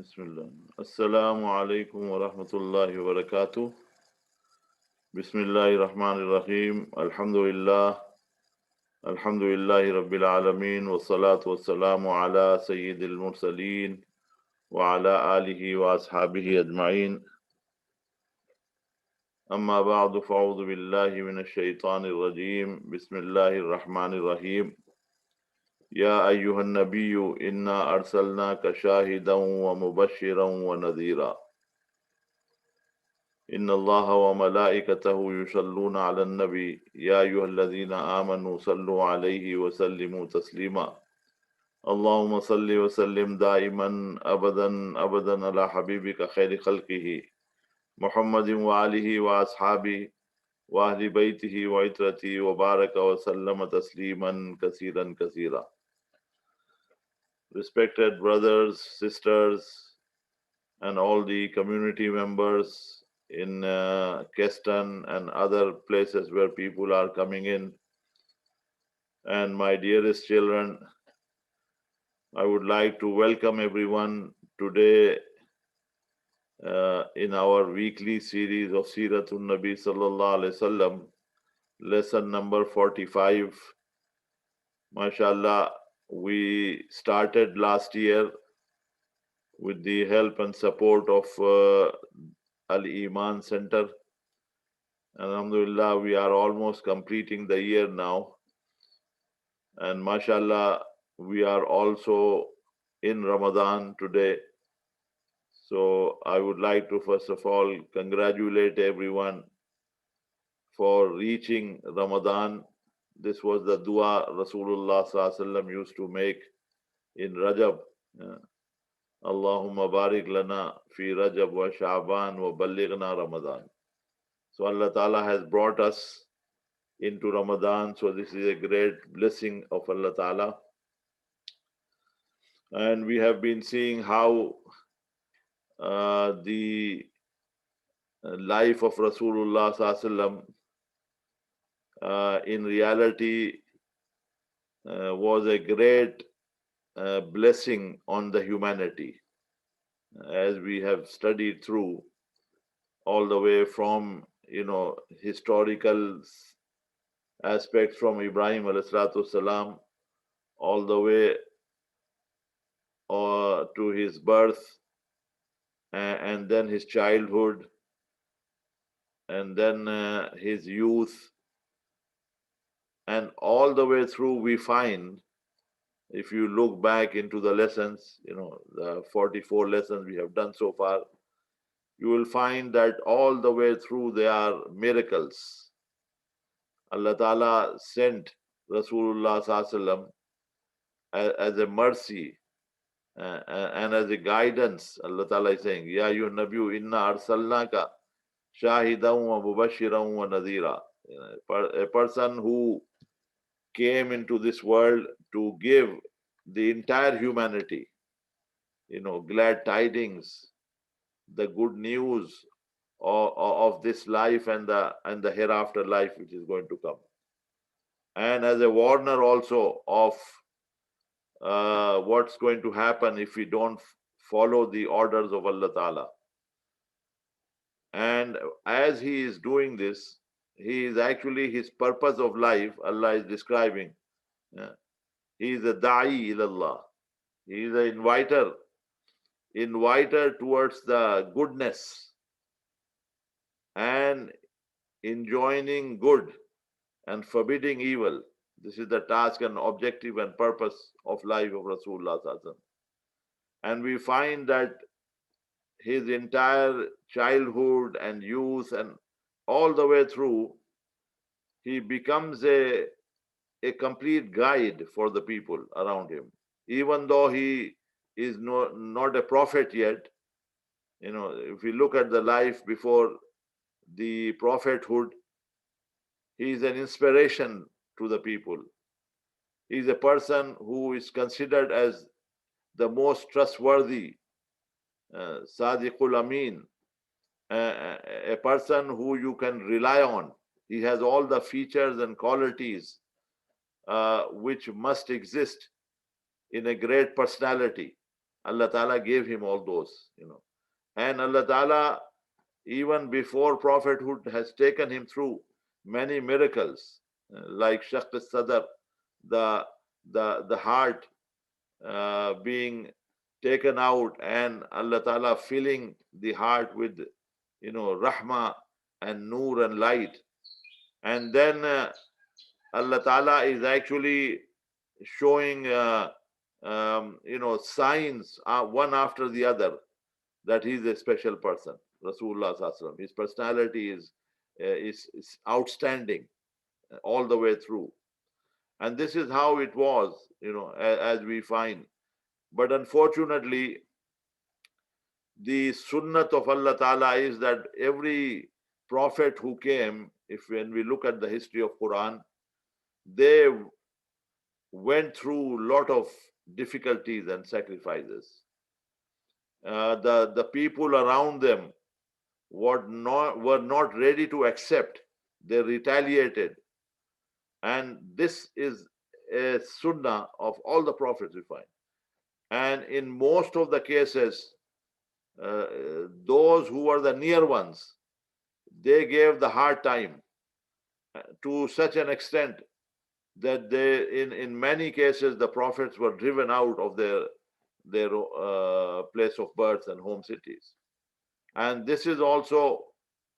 Bismillah. Assalamu alaikum wa rahmatullahi wa barakatuh. Bismillahir Rahmanir Rahim. Alhamdulillah. Alhamdulillahi Rabbil Alameen. Wa salatu wa salamu ala Sayyidil Mursaleen wa ala alihi wa ashabihi ajma'in. Amma ba'du fa'udhu billahi minash shaitanir rajim. Bismillahir Rahmanir Rahim. Ya ayyuhan nabiyyu inna arsalnaka shahidan wa mubashiran wa nadhira. إن الله وملائكته يصلون على النبي يا أيها الذين آمنوا صلوا عليه وسلموا تسليما اللهم صل وسلم دائما أبدا على حبيبك خير خلقه محمد وآله وأصحابه وأهل بيته وعترته وبارك وسلم تسليما كثيرا كثيرا. Respected brothers, sisters, and all the community members in Keston and other places where people are coming in. And my dearest children, I would like to welcome everyone today in our weekly series of Seeratul Nabi Sallallahu Alaihi Wasallam, lesson number 45. MashaAllah, we started last year with the help and support of Al-Emaan Center. Alhamdulillah, we are almost completing the year now. And mashallah, we are also in Ramadan today. So I would like to first of all congratulate everyone for reaching Ramadan. This was the dua Rasulullah Sallallahu Alaihi Wasallam used to make in Rajab. Allahumma barik lana fi Rajab wa Sha'ban wa ballighna Ramadan. So Allah Ta'ala has brought us into Ramadan. So this is a great blessing of Allah Ta'ala. And we have been seeing how the life of Rasulullah Sallallahu Alaihi Wasallam in reality was a great blessing on the humanity. As we have studied through all the way from historical aspects from Ibrahim alayhi salatu salam all the way to his birth and then his childhood and then his youth, and all the way through we find, if you look back into the lessons, the 44 lessons we have done so far, you will find that all the way through there are miracles. Allah Ta'ala sent Rasulullah Sallallahu Alaihi Wasallam as a mercy and as a guidance. Allah Ta'ala is saying, Ya ayyuhan nabiyyu inna arsalnaka shahidan wa mubashiran wa nadhira. A person who came into this world to give the entire humanity, glad tidings, the good news of this life and the hereafter life which is going to come, and as a warner also of what's going to happen if we don't follow the orders of Allah Ta'ala. And as he is doing this, he is actually, his purpose of life, Allah is describing. He is a da'i ilallah. He is an inviter towards the goodness and enjoining good and forbidding evil. This is the task and objective and purpose of life of Rasulullah Sallallahu Alaihi Wasallam. And we find that his entire childhood and youth and all the way through, he becomes a complete guide for the people around him. Even though he is not a prophet yet, if we look at the life before the prophethood, he is an inspiration to the people. He is a person who is considered as the most trustworthy, Sadiqul Amin, a person who you can rely on. He has all the features and qualities which must exist in a great personality. Allah Ta'ala gave him all those, And Allah Ta'ala, even before prophethood, has taken him through many miracles, like Shaq al-Sadr, the, the heart being taken out, and Allah Ta'ala filling the heart with, rahmah and nur and light. And then Allah Ta'ala is actually showing, signs one after the other that he's a special person. Rasulullah Sallallahu Alaihi Wasallam. His personality is outstanding all the way through. And this is how it was, as we find. But unfortunately, the sunnat of Allah Ta'ala is that every prophet who came, if when we look at the history of Quran, they went through a lot of difficulties and sacrifices. The people around them were not ready to accept. They retaliated. And this is a sunnah of all the prophets we find. And in most of the cases, those who were the near ones, they gave the hard time to such an extent that in many cases, the prophets were driven out of their place of birth and home cities. And this is also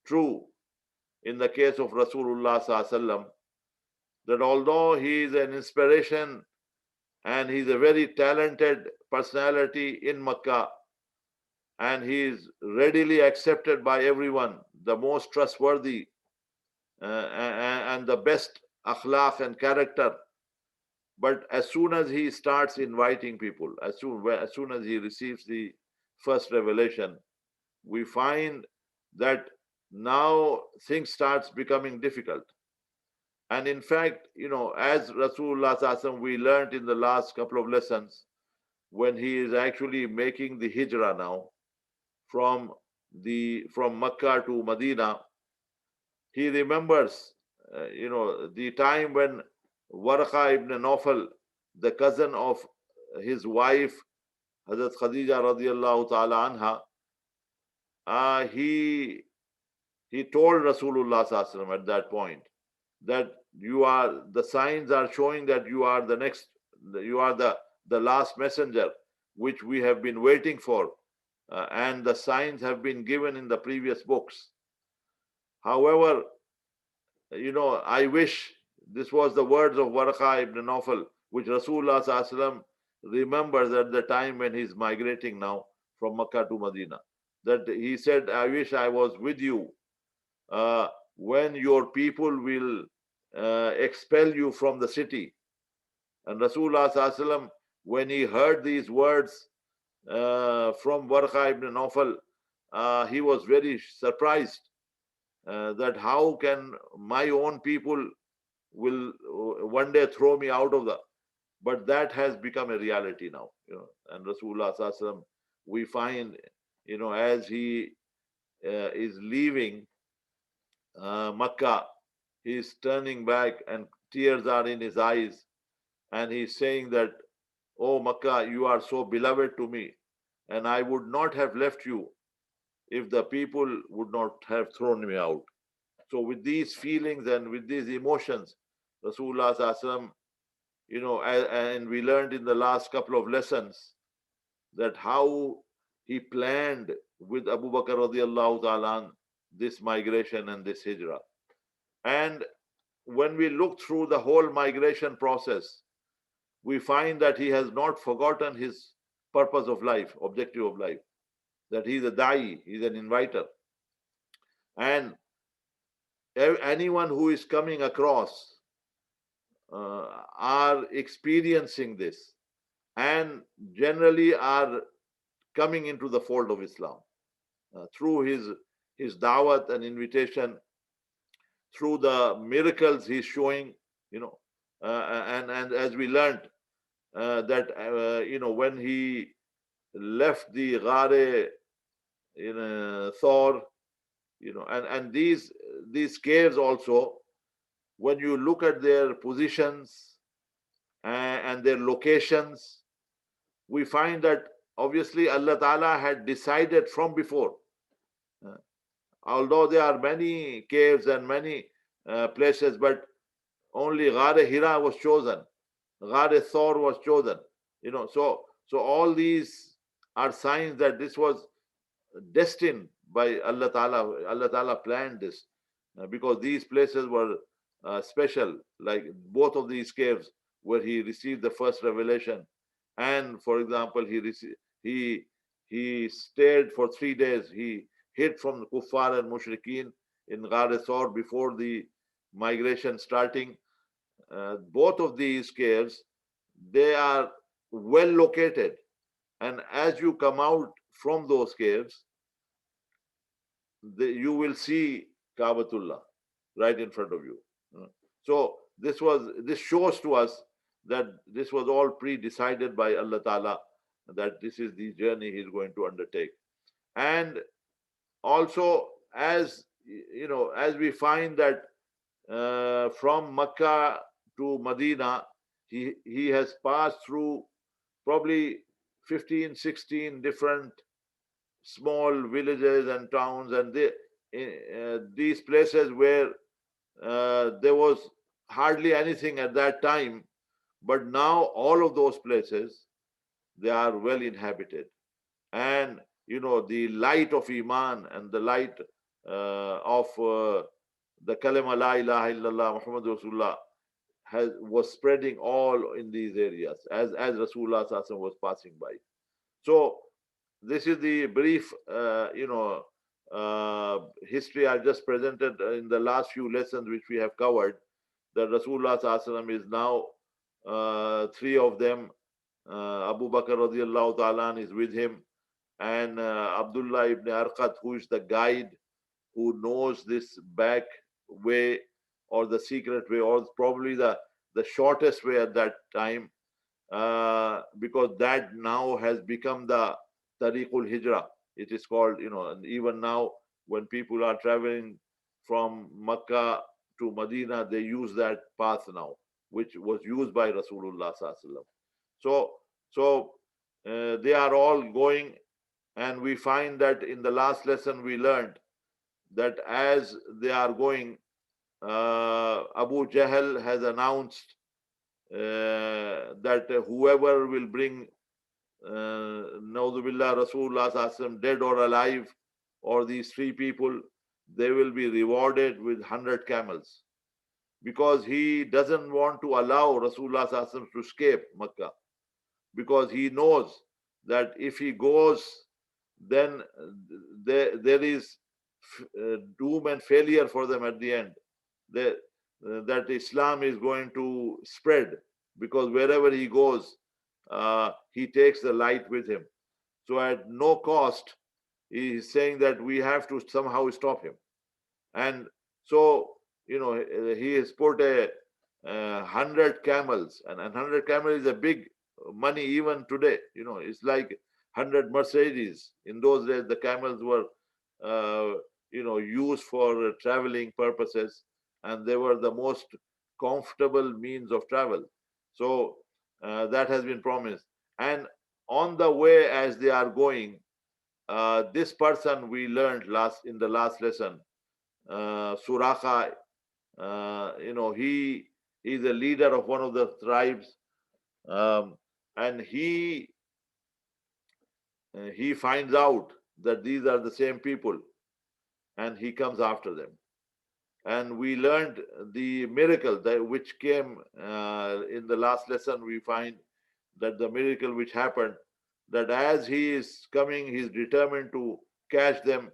true in the case of Rasulullah Sallallahu Alaihi Wasallam, that although he is an inspiration and he's a very talented personality in Makkah, and he is readily accepted by everyone, the most trustworthy and the best akhlaq and character. But as soon as he starts inviting people, as soon as he receives the first revelation, we find that now things starts becoming difficult. And in fact, as Rasulullah Sallallahu Alaihi Wasallam, we learned in the last couple of lessons, when he is actually making the hijrah now from Makkah to Madinah, he remembers, the time when Warqa ibn Nawfal, the cousin of his wife, Hazrat Khadija radiallahu ta'ala anha, he told Rasulullah Sallallahu Alaihi Wasallam at that point that the signs are showing that you are the last messenger which we have been waiting for, and the signs have been given in the previous books. However, I wish this was the words of Warqa ibn Nawfal, which Rasulullah Sallallahu Alaihi Wasallam remembers at the time when he's migrating now from Makkah to Medina. That he said, I wish I was with you when your people will expel you from the city. And Rasulullah Sallallahu Alaihi Wasallam, when he heard these words from Warqa ibn Nawfal, he was very surprised that how can my own people will one day throw me out of the. But that has become a reality now. And Rasulullah Sallallahu Alaihi Wasallam, we find, as he is leaving Makkah, he is turning back and tears are in his eyes, and he's saying that, oh Makkah, you are so beloved to me, and I would not have left you if the people would not have thrown me out. So with these feelings and with these emotions, Rasulullah Sallallahu Alaihi Wasallam, and we learned in the last couple of lessons that how he planned with Abu Bakr radiallahu ta'ala this migration and this hijrah. And when we look through the whole migration process, we find that he has not forgotten his purpose of life, objective of life, that he's a da'i, he's an inviter. And anyone who is coming across are experiencing this and generally are coming into the fold of Islam through his da'wat and invitation, through the miracles he's showing, and as we learned that when he left the Ghare in Thor, and these caves also, when you look at their positions and their locations, we find that obviously Allah Ta'ala had decided from before. Uh, Although there are many caves and many places, but only Ghar Hira was chosen. Ghar Thawr was chosen. So all these are signs that this was destined by Allah Ta'ala. Allah Ta'ala planned this because these places were special, like both of these caves where he received the first revelation. And for example, he he stayed for 3 days. He hid from the kuffar and mushrikeen in Ghar Thawr before the migration starting. Both of these caves, they are well located, and as you come out from those caves, you will see Kaabatullah right in front of you. So this shows to us that this was all pre-decided by Allah Ta'ala, that this is the journey He's going to undertake. And also, as as we find that from Makkah to Medina, he has passed through probably 15, 16 different small villages and towns, and these places where there was hardly anything at that time, but now all of those places, they are well inhabited. And the light of Iman and the light of the kalima la ilaha illallah Muhammad Rasulullah was spreading all in these areas as Rasulullah Sallallahu Alaihi Wasallam was passing by. So this is the brief history I just presented in the last few lessons which we have covered. That Rasulullah Sallallahu Alaihi Wasallam is now three of them. Abu Bakr radiallahu ta'ala is with him, and Abdullah ibn Arqat, who is the guide, who knows this back way or the secret way, or probably the shortest way at that time, because that now has become the Tariqul Hijrah. It is called, and even now when people are traveling from Makkah to Medina, they use that path now, which was used by Rasulullah Sallallahu Alaihi Wasallam. So they are all going, and we find that in the last lesson we learned that as they are going, Abu Jahl has announced that whoever will bring Nauzubillah Rasulullah Sallallahu Alaihi Wasallam dead or alive, or these three people, they will be rewarded with 100 camels, because he doesn't want to allow Rasulullah Sallallahu Alaihi Wasallam to escape Makkah, because he knows that if he goes, then there is doom and failure for them at the end. That Islam is going to spread, because wherever he goes, he takes the light with him. So at no cost, he is saying that we have to somehow stop him. And so, he has put 100 camels, and 100 camels is a big money even today. It's like 100 Mercedes. In those days, the camels were, used for traveling purposes, and they were the most comfortable means of travel. So that has been promised. And on the way, as they are going, this person we learned in the last lesson, Suraka, he is a leader of one of the tribes, and he finds out that these are the same people, and he comes after them. And we learned the miracle which came in the last lesson. We find that the miracle which happened, that as he is coming, he is determined to catch them.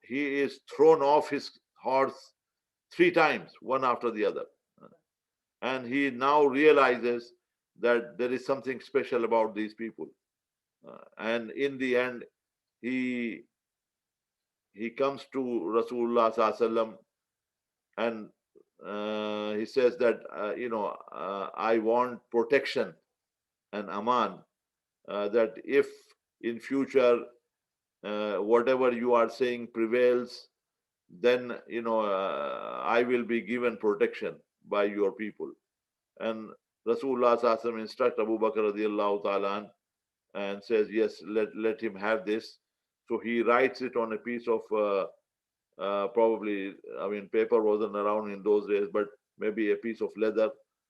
He is thrown off his horse 3 times, one after the other. And he now realizes that there is something special about these people. And in the end, he comes to Rasulullah Sallallahu Alaihi Wasallam, and he says that, I want protection and aman, that if in future whatever you are saying prevails, then I will be given protection by your people. And Rasulullah Sallallahu Alaihi Wasallam instruct Abu Bakr radiallahu ta'ala and says, yes, let him have this. So he writes it on a piece of probably, I mean, paper wasn't around in those days, but maybe a piece of leather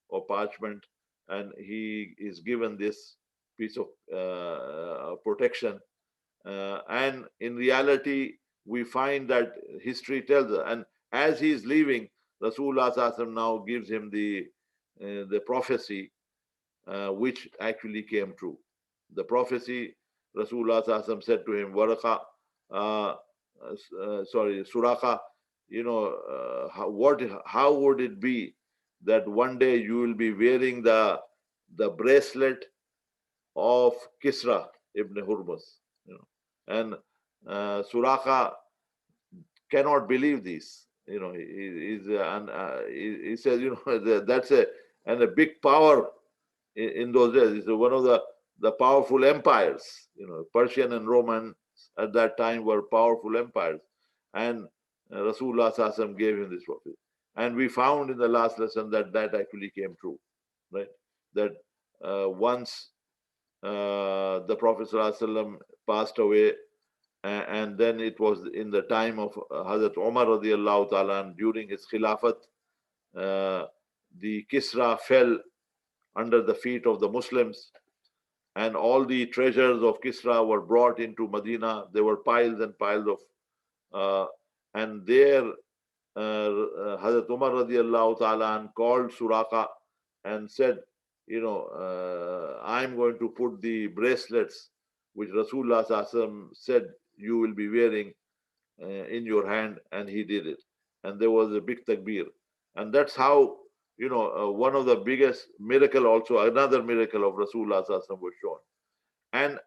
or parchment, and he is given this piece of protection. And in reality, we find that history tells us, and as he is leaving, Rasulullah Sallallahu Alaihi Wasallam now gives him the prophecy, which actually came true. The prophecy, Rasulullah Sallallahu Alaihi Wasallam said to him, Waraqa, Suraka, how would it be that one day you will be wearing the bracelet of Kisra ibn Hurmuz, and Suraka cannot believe this. He says, that's a big power in those days. It's one of the powerful empires. Persian and Roman at that time were powerful empires, and Rasulullah Sallallahu Alaihi Wasallam gave him this prophecy. And we found in the last lesson that actually came true, right? That once the Prophet Sallallahu Alaihi Wasallam passed away, and then it was in the time of Hazrat Umar radiallahu ta'ala, and during his Khilafat, the Kisra fell under the feet of the Muslims, and all the treasures of Kisra were brought into Medina. There were piles and piles of, and there Hazrat Umar radiallahu ta'ala called Suraka and said, I'm going to put the bracelets which Rasulullah Sallallahu Alaihi Wasallam said you will be wearing in your hand, and he did it. And there was a big takbir. And that's how, one of the biggest miracle, also another miracle of Rasulullah Sallallahu Alaihi Wasallam was shown. And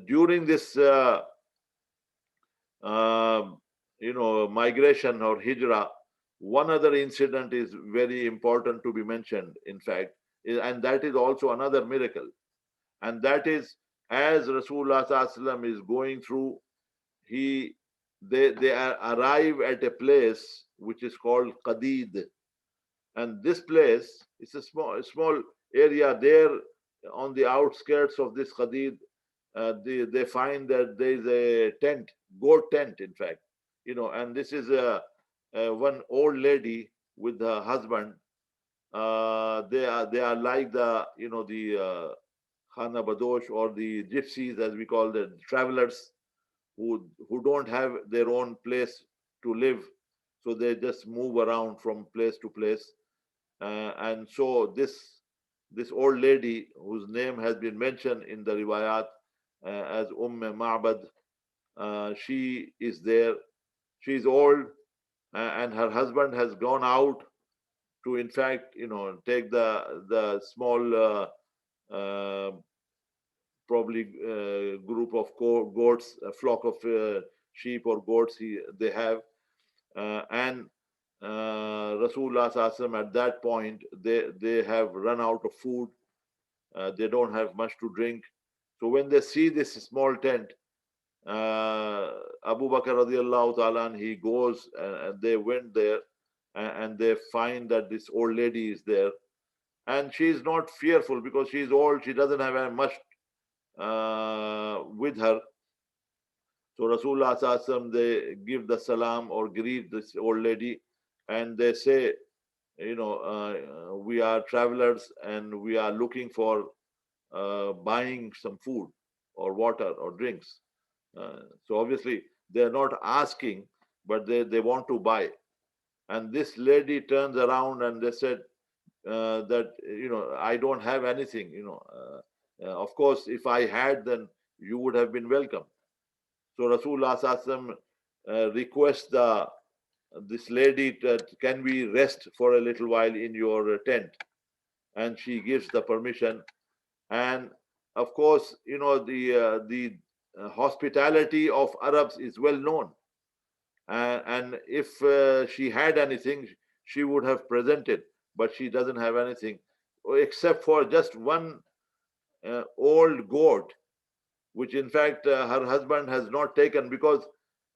during this, migration or hijrah, one other incident is very important to be mentioned, in fact, and that is also another miracle. And that is, as Rasulullah Sallallahu Alaihi Wasallam is going through, they arrive at a place which is called Qadeed. And this place is a small area there on the outskirts of this Qadeed. They find that there is a tent, goat tent, in fact, and this is one old lady with her husband. They are like the Khana Badosh, or the gypsies, as we call the travelers, who don't have their own place to live, so they just move around from place to place. And so this old lady, whose name has been mentioned in the riwayat as Umme Maa'bud, she is there. She is old, and her husband has gone out to, in fact, take the small probably group of goats, a flock of sheep or goats they have. And Rasulullah Sallallahu Alaihi Wasallam, at that point, they have run out of food. They don't have much to drink. So when they see this small tent, Abu Bakr radiallahu ta'ala, he goes, and they went there, and they find that this old lady is there. And she is not fearful because she is old. She doesn't have much with her. So Rasulullah Sallallahu Alaihi Wasallam, they give the salam or greet this old lady, and they say, we are travelers and we are looking for buying some food or water or drinks. So obviously they are not asking, but they want to buy. And this lady turns around and they said that, I don't have anything. Of course, if I had, then you would have been welcome. So Rasulullah Sallallahu Alaihi Wasallam requests this lady that, can we rest for a little while in your tent? And she gives the permission. And of course, the hospitality of Arabs is well known. And if she had anything, she would have presented, but she doesn't have anything except for just one old goat, which in fact her husband has not taken because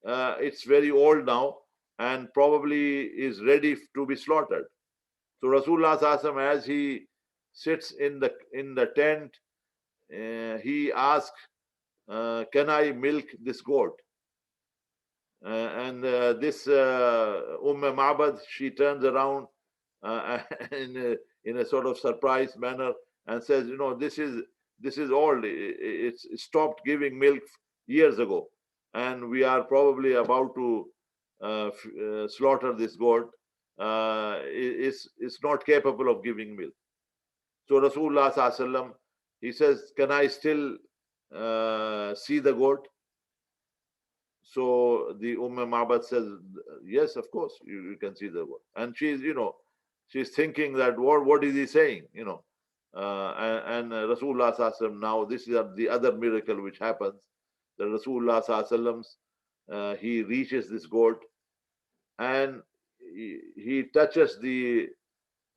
it's very old now and probably is ready to be slaughtered. So Rasulullah Sallallahu Alaihi Wasallam, as he sits in the tent, he asked, can I milk this goat? And this Umme Maa'bud, she turns around in a sort of surprised manner and says, this is old. It's stopped giving milk years ago, and we are probably about to slaughter this goat. It's not capable of giving milk. So Rasulullah Sallallahu Alaihi Wasallam, he says, can I still see the goat? So the Maa'bud says, yes, of course, you can see the goat. And she's thinking that what is he saying? And Rasulullah Sallallahu Alaihi Wasallam, now this is the other miracle which happens. The Rasulullah Sallallahu Alaihi Wasallam, he reaches this goat and he touches the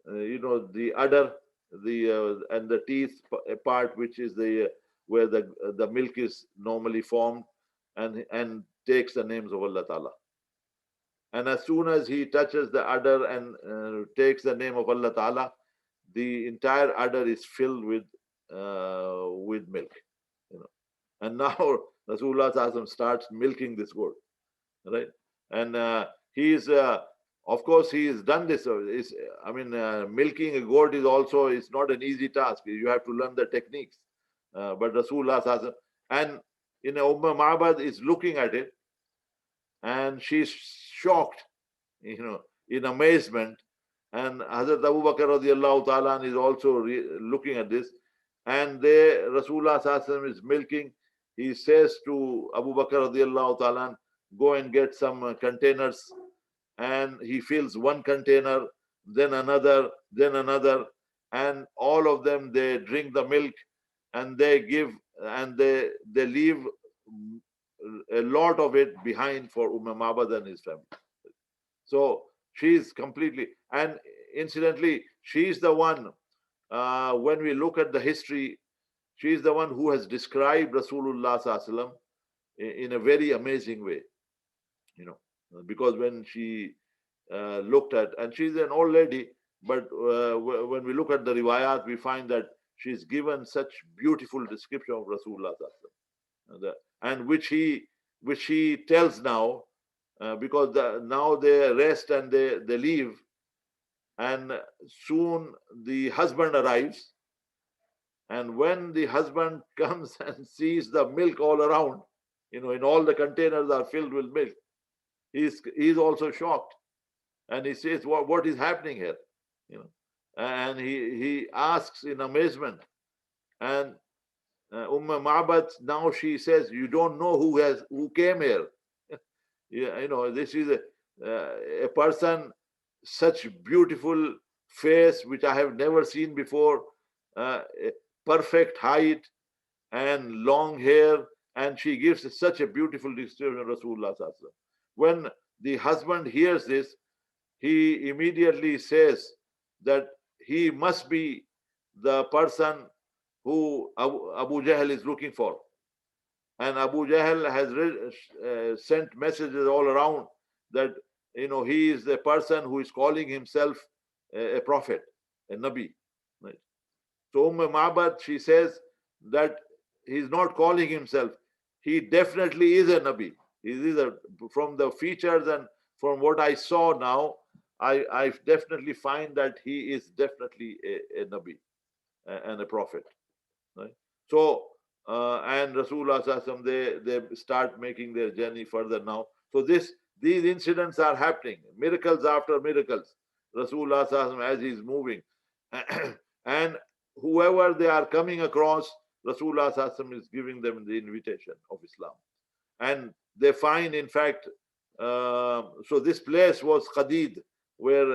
the udder, and the teeth part, which is where the milk is normally formed, and takes the names of Allah Ta'ala. And as soon as he touches the udder and takes the name of Allah Ta'ala, the entire udder is filled with milk. And now Rasulullah Sallallahu Alaihi Wasallam starts milking this goat, right? And of course, he has done this. Milking a goat is not an easy task. You have to learn the techniques. But Rasulullah Sallallahu Alaihi Wasallam, and Umme Maa'bud is looking at it, and she's shocked, in amazement. And Hazrat Abu Bakr radiallahu ta'ala is also looking at this. And Rasulullah Sallallahu Alaihi Wasallam is milking. He says to Abu Bakr radiallahu ta'ala, go and get some containers. And he fills one container, then another, and all of them, they drink the milk, and they leave a lot of it behind for Umme Maa'bud and his family. So she's completely, and incidentally, she's the one, when we look at the history, she's the one who has described Rasulullah Sallallahu Alaihi Wasallam in a very amazing way, because when she looked at, and she's an old lady, but when we look at the riwayat, we find that she's given such beautiful description of Rasulullah Sallallahu Alaihi Wasallam, and which he tells now, because now they rest and they leave, and soon the husband arrives, and when the husband comes and sees the milk all around, in all the containers are filled with milk, he's also shocked, and he says, what is happening here? And he asks in amazement, and Umme Maa'bud, now she says, you don't know who came here. This is a person, such beautiful face, which I have never seen before, perfect height and long hair, and she gives such a beautiful description of Rasulullah Sallallahu Alaihi Wasallam. When the husband hears this, he immediately says that he must be the person who Abu Jahl is looking for. And Abu Jahl has sent messages all around that he is the person who is calling himself a prophet, a Nabi. Right? So Umme Maa'bud, she says that he's not calling himself. He definitely is a Nabi. From the features and from what I saw now, I definitely find that he is definitely a Nabi and a prophet. Right? So, and Rasulullah Sallallahu Alaihi Wasallam, they start making their journey further now. So these incidents are happening, miracles after miracles. Rasulullah Sallallahu Alaihi Wasallam, as he's moving, and whoever they are coming across, Rasulullah Sallallahu Alaihi Wasallam is giving them the invitation of Islam, and they find, in fact, so this place was Qadeed, where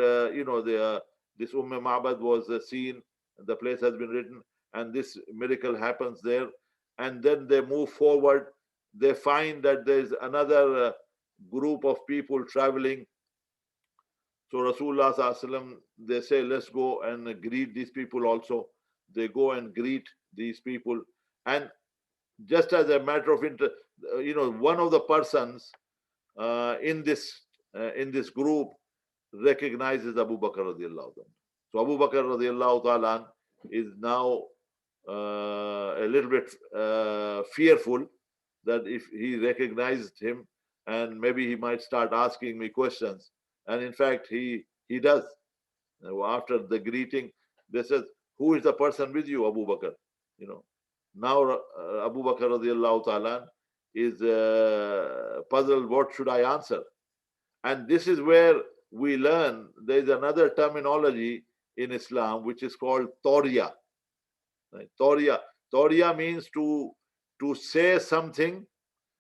this Umme Maa'bud was seen. The place has been written, and this miracle happens there. And then they move forward. They find that there is another group of people traveling. So Rasulullah Sallallahu Alaihi Wasallam, they say, let's go and greet these people also. They go and greet these people, and just as a matter of interest, one of the persons in this group recognizes Abu Bakr radiallahu anhu. So Abu Bakr radiallahu ta'ala is now a little bit fearful that if he recognized him, and maybe he might start asking me questions. And in fact, he does. After the greeting, they says, "Who is the person with you, Abu Bakr?" You know. Now Abu Bakr radiallahu ta'ala is puzzled. What should I answer? And this is where we learn there is another terminology in Islam which is called Toria. Right? Toria means to say something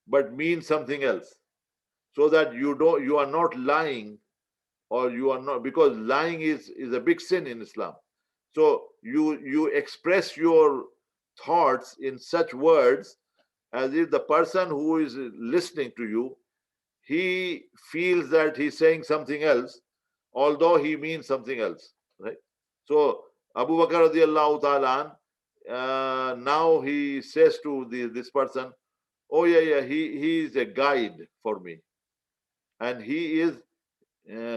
but mean something else, so that you are not lying, or you are not, because lying is a big sin in Islam. So you express your thoughts in such words as if the person who is listening to you, he feels that he's saying something else, although he means something else, right? So Abu Bakr radiallahu ta'ala, now he says to this person, "Oh yeah, yeah, he is a guide for me, and he is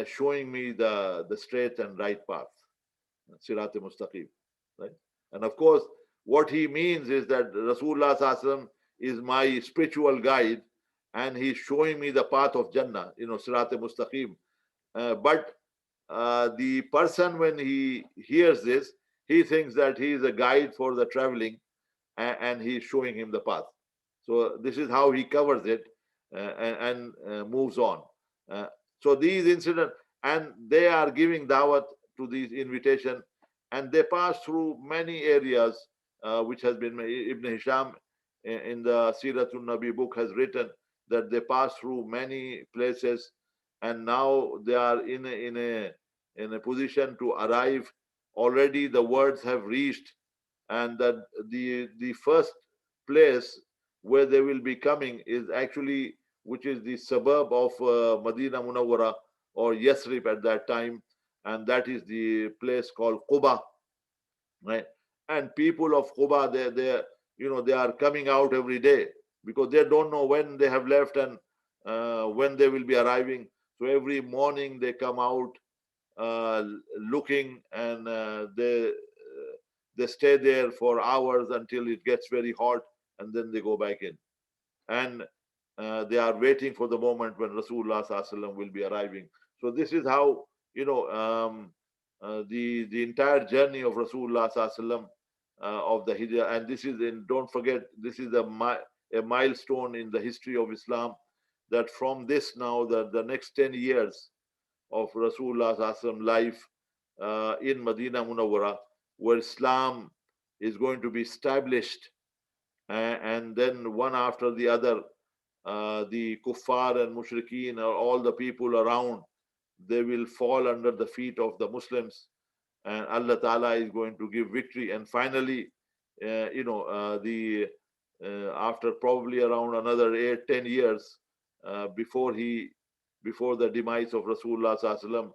showing me the straight and right path, Sirat Mustaqim," right? And of course, what he means is that Rasulullah Sallallahu Alaihi Wasallam is my spiritual guide, and he's showing me the path of Jannah, Sirat Mustaqim. But the person, when he hears this, he thinks that he is a guide for the traveling, and he's showing him the path. So this is how he covers it, and moves on. Uh, so these incidents, and they are giving dawat to these invitation, and they pass through many areas, which has been Ibn Hisham in the Siratul Nabi book has written that they pass through many places, and now they are in a position to arrive. Already the words have reached, and that the first place where they will be coming is actually, which is the suburb of Madinah Munawwara, or Yasrib at that time, and that is the place called Quba, right? And people of Quba, they are coming out every day, because they don't know when they have left, and when they will be arriving. So every morning they come out, uh, looking, and they stay there for hours until it gets very hot, and then they go back in, and they are waiting for the moment when Rasulullah Sallallahu Alaihi Wasallam will be arriving. So this is how, the entire journey of Rasulullah Sallallahu Alaihi Wasallam, of the Hijrah. And this is in, don't forget, this is a milestone in the history of Islam, that from this, now the next 10 years of Rasulullah Sallallahu Alaihi Wasallam life in Madinah Munawwara, where Islam is going to be established, and then one after the other, the kuffar and mushrikeen, or all the people around, they will fall under the feet of the Muslims, and Allah Ta'ala is going to give victory. And finally, the after probably around another 8-10 years, before before the demise of Rasulullah Sallallahu Alaihi Wasallam,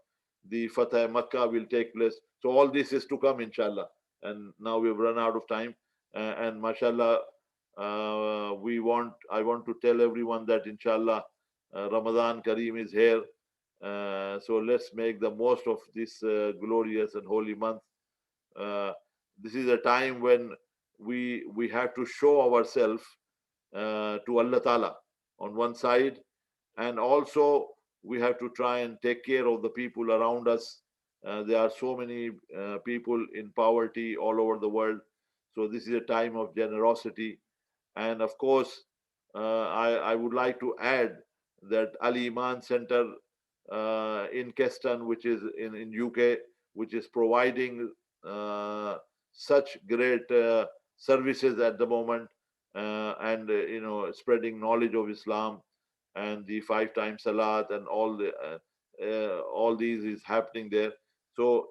the Fatah Makkah will take place. So all this is to come, inshallah. And now we've run out of time, and mashallah, I want to tell everyone that inshallah, Ramadan Kareem is here. So let's make the most of this glorious and holy month. Uh, this is a time when we have to show ourselves to Allah Ta'ala on one side, and also we have to try and take care of the people around us. There are so many people in poverty all over the world. So this is a time of generosity. And of course, I would like to add that Al-Emaan Center in Keston, which is in UK, which is providing such great services at the moment, and spreading knowledge of Islam, and the 5 times Salat, and all these is happening there. So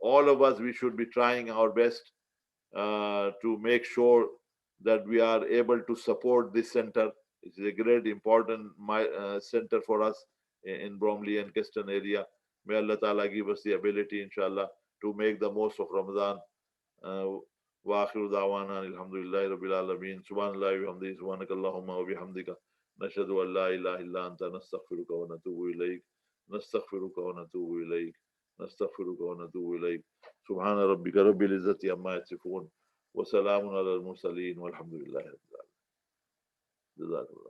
all of us, we should be trying our best to make sure that we are able to support this center. It is a great important center for us in Bromley and Keston area. May Allah Ta'ala give us the ability, inshallah, to make the most of Ramadan. وآخر دعوانا الحمد لله رب العالمين سبحان الله وبحمده سبحانك اللهم وبحمدك نشهد أن لا إله إلا أنت نستغفرك ونتوب إليك نستغفرك ونتوب إليك نستغفرك ونتوب إليك سبحان ربك رب العزة عما يصفون وسلام علی المرسلین والحمد للہ رب العالمین. جزاک اللہ.